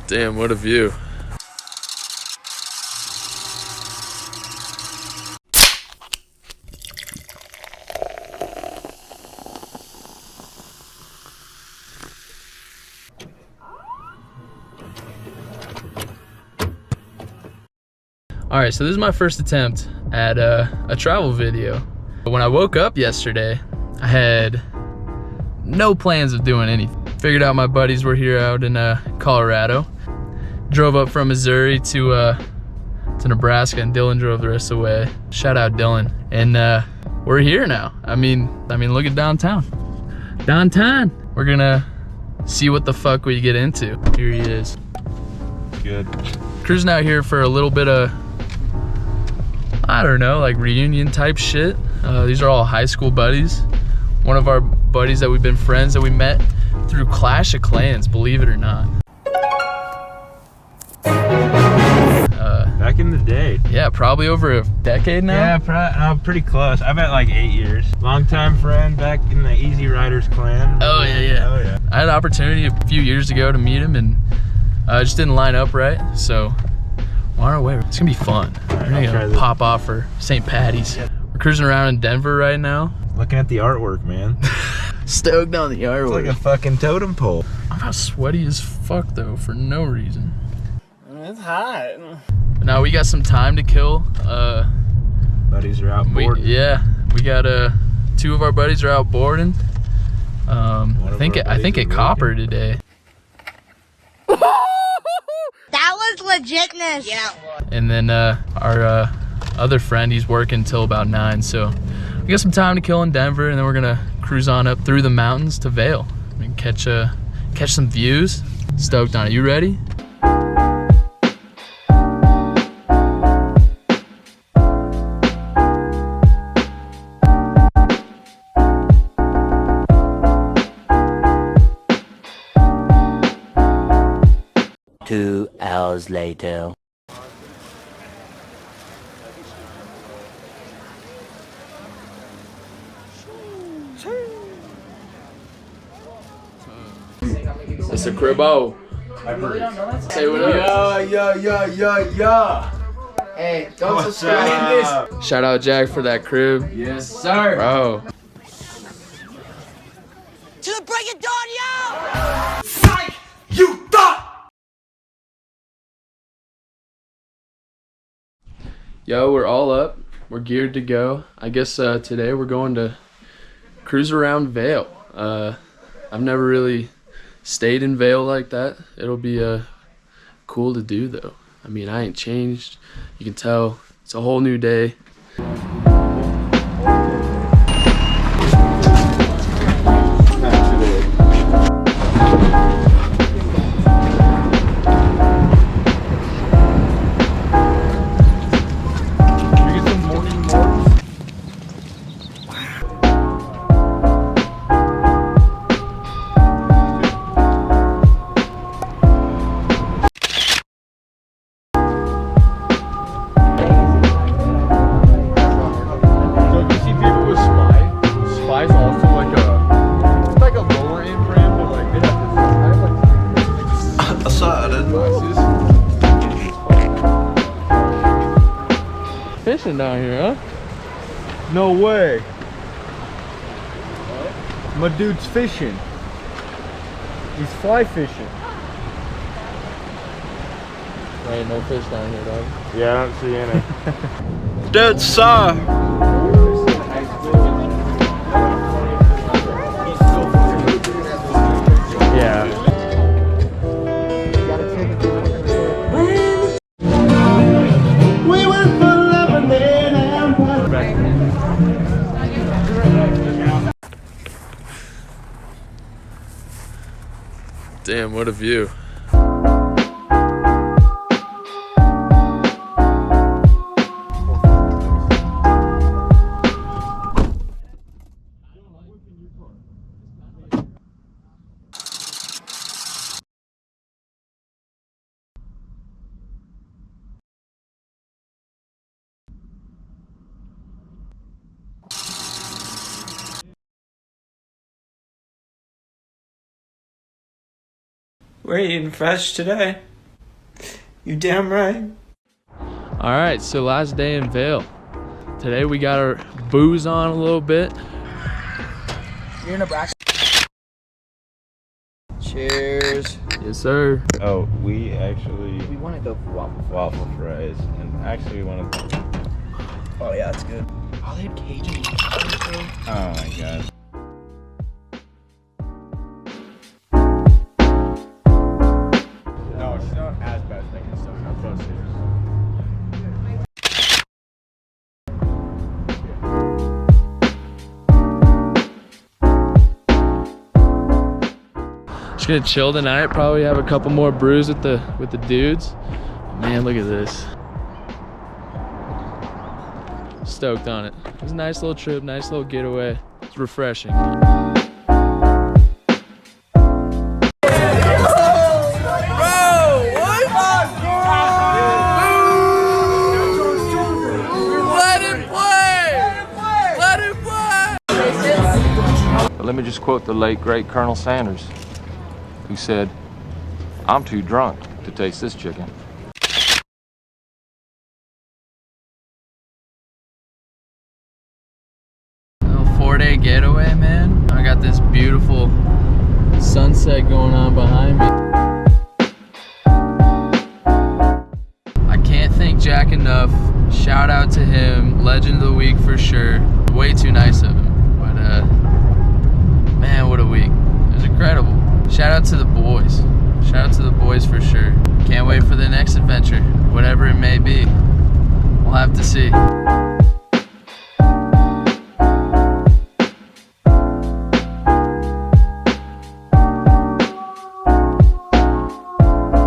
Damn, what a view. Alright, so this is my first attempt at a travel video. When I woke up yesterday, I had no plans of doing anything. Figured out my buddies were here out in Colorado. Drove up from Missouri to Nebraska, and Dylan drove the rest of the way. Shout out Dylan. And we're here now. I mean, look at downtown. Downtown. We're gonna see what the fuck we get into. Here he is. Good. Cruising out here for a little bit of, I don't know, like reunion type shit. These are all high school buddies. One of our buddies that we've been friends that we met through Clash of Clans, believe it or not. Back in the day. Yeah, probably over a decade now. Yeah, pretty close. I bet like 8 years. Longtime friend back in the Easy Riders clan. Oh yeah. I had an opportunity a few years ago to meet him, and just didn't line up right. So on our way. It's gonna be fun. We're gonna pop off for St. Patty's. Yep. We're cruising around in Denver right now. Looking at the artwork, man. Stoked on the artwork. It's like a fucking totem pole. I'm about sweaty as fuck though, for no reason. It's hot. But now we got some time to kill. Buddies are out boarding. We got two of our buddies are out boarding. I think at Copper today. That was legitness. Yeah. And then our other friend, he's working till about 9, so we got some time to kill in Denver, and then we're gonna cruise on up through the mountains to Vail and catch some views. Stoked on it. You ready? Two hours later. It's a cribbo. Say what up. Yeah. Hey, don't subscribe this. Shout out Jack for that crib. Yes, sir. Bro. To the break of dawn, yo! Psych! You thought! Yo, we're all up. We're geared to go. I guess today we're going to cruise around Vail. I've never really stayed in Vail like that. It'll be cool to do though. I mean, I ain't changed. You can tell it's a whole new day. Fishing down here, huh? No way. My dude's fishing. He's fly fishing. There ain't no fish down here, dog. Yeah, I don't see any. Dead saw. Damn, what a view. We're eating fresh today. You damn right. All right, so last day in Vail. Today we got our booze on a little bit. You're in Nebraska. Cheers. Yes, sir. Oh, we actually We want to go for waffle fries, and actually we want to. Oh yeah, that's good. Oh, they had Cajun. Oh my god. No, she's not as bad as thinking. So I'm so serious. Just gonna chill tonight. Probably have a couple more brews with the dudes. Man, look at this. Stoked on it. It was a nice little trip, nice little getaway. It's refreshing. Let me just quote the late, great Colonel Sanders, who said, "I'm too drunk to taste this chicken." Little 4-day getaway, man. I got this beautiful sunset going on behind me. I can't thank Jack enough. Shout out to him, legend of the week for sure.